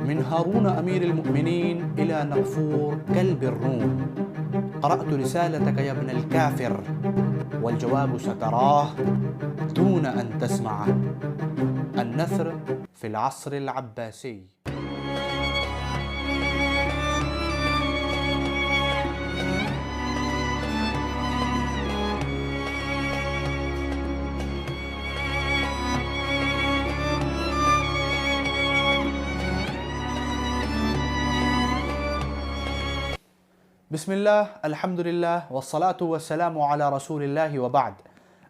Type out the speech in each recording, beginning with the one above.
من هارون أمير المؤمنين إلى نغفور كلب الروم. قرأت رسالتك يا ابن الكافر، والجواب ستراه دون أن تسمعه. النثر في العصر العباسي. بسم الله، الحمد لله، والصلاة والسلام على رسول الله، وبعد.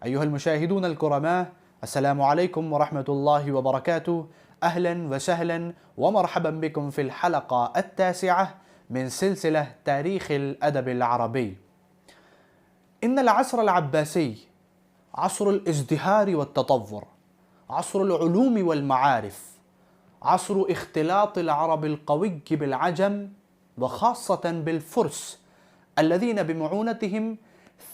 أيها المشاهدون الكرماء، السلام عليكم ورحمة الله وبركاته. أهلا وسهلا ومرحبا بكم في الحلقة 9 من سلسلة تاريخ الأدب العربي. إن العصر العباسي عصر الازدهار والتطور، عصر العلوم والمعارف، عصر اختلاط العرب القوي بالعجم، وخاصة بالفرس الذين بمعونتهم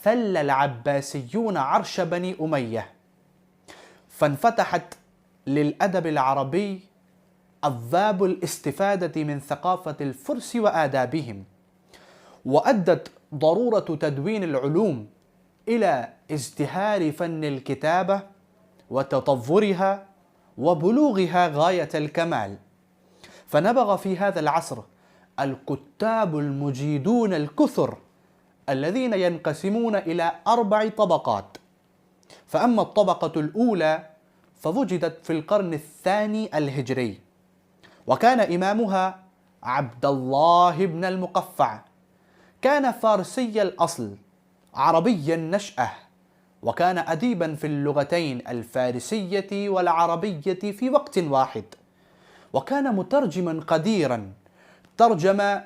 ثل العباسيون عرش بني أمية، فانفتحت للأدب العربي أبواب الاستفادة من ثقافة الفرس وآدابهم، وأدت ضرورة تدوين العلوم إلى ازدهار فن الكتابة وتطورها وبلوغها غاية الكمال. فنبغ في هذا العصر الكتاب المجيدون الكثر الذين ينقسمون إلى 4 طبقات. فأما الطبقة الأولى فوجدت في القرن الثاني الهجري، وكان إمامها عبد الله بن المقفع. كان فارسي الأصل عربي النشأة، وكان أديبا في اللغتين الفارسية والعربية في وقت واحد، وكان مترجما قديرا، ترجم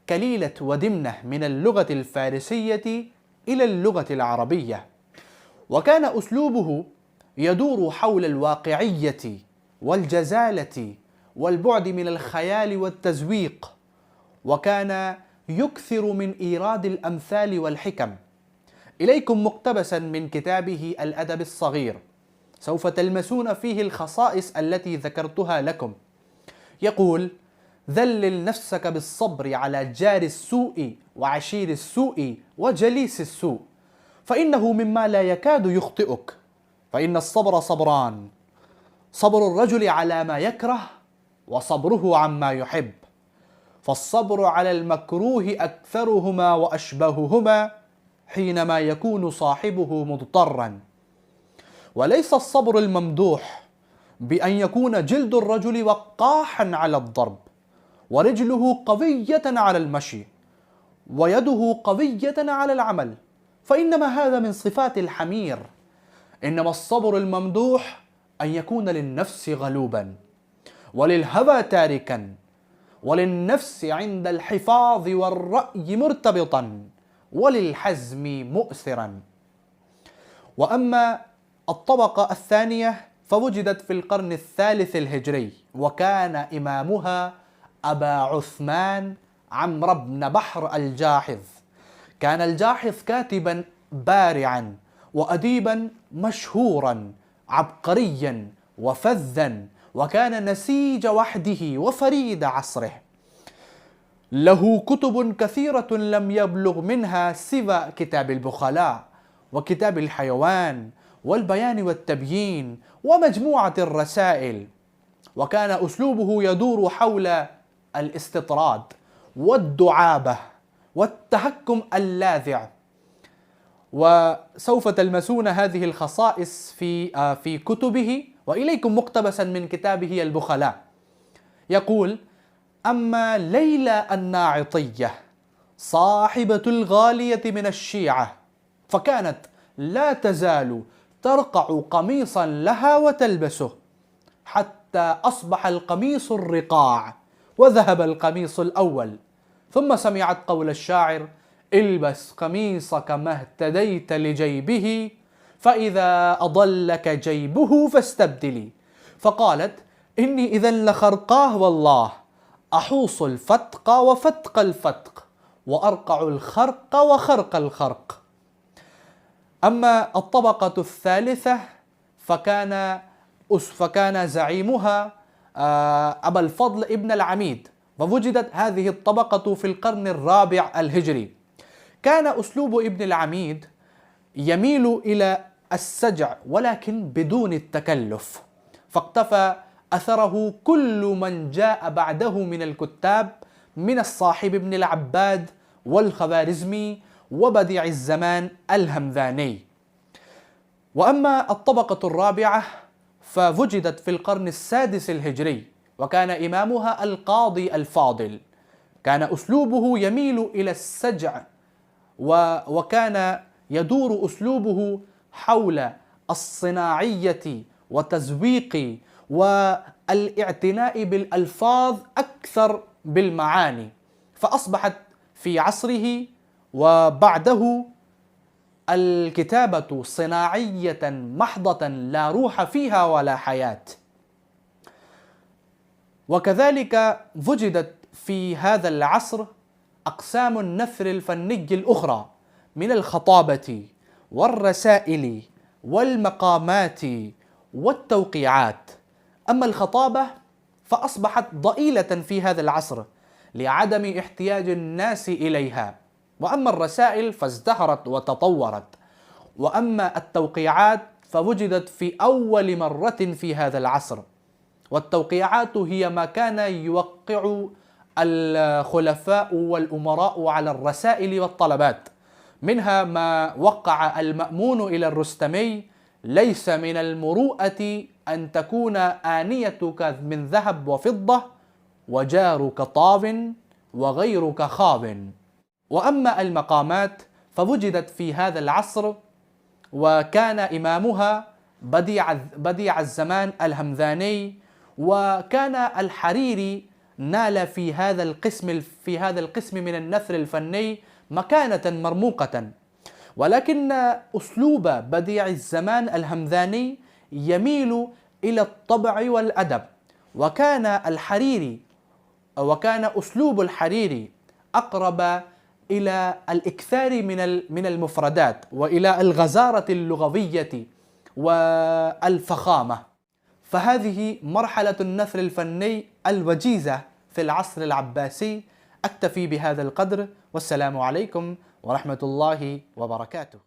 كليلة ودمنة من اللغة الفارسية إلى اللغة العربية. وكان أسلوبه يدور حول الواقعية والجزالة والبعد من الخيال والتزويق، وكان يكثر من إيراد الأمثال والحكم. إليكم مقتبسا من كتابه الأدب الصغير، سوف تلمسون فيه الخصائص التي ذكرتها لكم. يقول: ذلل نفسك بالصبر على جار السوء وعشير السوء وجليس السوء، فإنه مما لا يكاد يخطئك. فإن الصبر صبران: صبر الرجل على ما يكره، وصبره عما يحب. فالصبر على المكروه أكثرهما وأشبههما حينما يكون صاحبه مضطرا. وليس الصبر الممدوح بأن يكون جلد الرجل وقاحا على الضرب، ورجله قوية على المشي، ويده قوية على العمل، فإنما هذا من صفات الحمير. إنما الصبر الممدوح أن يكون للنفس غلوبا، وللهوى تاركا، وللنفس عند الحفاظ والرأي مرتبطا، وللحزم مؤثرا. وأما الطبقة الثانية فوجدت في القرن الثالث الهجري، وكان إمامها أبا عثمان عمرو بن بحر الجاحظ. كان الجاحظ كاتبا بارعا وأديبا مشهورا، عبقريا وفذا، وكان نسيج وحده وفريد عصره. له كتب كثيرة لم يبلغ منها سوى كتاب البخلاء، وكتاب الحيوان، والبيان والتبيين، ومجموعة الرسائل. وكان أسلوبه يدور حول الاستطراد والدعابة والتهكم اللاذع. وسوف تلمسون هذه الخصائص في كتبه. وإليكم مقتبسا من كتابه البخلاء. يقول: أما ليلى الناعطية صاحبة الغالية من الشيعة، فكانت لا تزال ترقع قميصا لها وتلبسه، حتى أصبح القميص الرقاع وذهب القميص الأول. ثم سمعت قول الشاعر: البس قميصك ما اهتديت لجيبه، فإذا أضلك جيبه فاستبدلي. فقالت: إني إذا لخرقاه والله، أحوص الفتق وفتق الفتق، وأرقع الخرق وخرق الخرق. أما الطبقة الثالثة فكان زعيمها أبا الفضل ابن العميد، فوجدت هذه الطبقة في القرن الرابع الهجري. كان أسلوب ابن العميد يميل إلى السجع ولكن بدون التكلف، فاقتفى أثره كل من جاء بعده من الكتاب، من الصاحب ابن العباد والخوارزمي وبديع الزمان الهمذاني. وأما الطبقة الرابعة فوجدت في القرن السادس الهجري، وكان إمامها القاضي الفاضل. كان أسلوبه يميل إلى السجع، وكان يدور أسلوبه حول الصناعية وتزويق والاعتناء بالألفاظ أكثر بالمعاني، فأصبحت في عصره وبعده الكتابة صناعية محضة لا روح فيها ولا حياة. وكذلك وجدت في هذا العصر أقسام النثر الفني الأخرى من الخطابة والرسائل والمقامات والتوقيعات. أما الخطابة فأصبحت ضئيلة في هذا العصر لعدم احتياج الناس إليها، وأما الرسائل فازدهرت وتطورت، وأما التوقيعات فوجدت في أول مرة في هذا العصر. والتوقيعات هي ما كان يوقع الخلفاء والأمراء على الرسائل والطلبات، منها ما وقع المأمون إلى الرستمي: ليس من المروءة أن تكون آنيتك من ذهب وفضة وجارك طاف وغيرك خاض. وأما المقامات فوجدت في هذا العصر، وكان إمامها بديع الزمان الهمذاني، وكان الحريري نال في هذا القسم من النثر الفني مكانة مرموقة. ولكن أسلوب بديع الزمان الهمذاني يميل إلى الطبع والأدب، وكان أسلوب الحريري أقرب إلى الإكثار من المفردات وإلى الغزارة اللغوية والفخامة. فهذه مرحلة النثر الفني الوجيزة في العصر العباسي. أكتفي بهذا القدر، والسلام عليكم ورحمة الله وبركاته.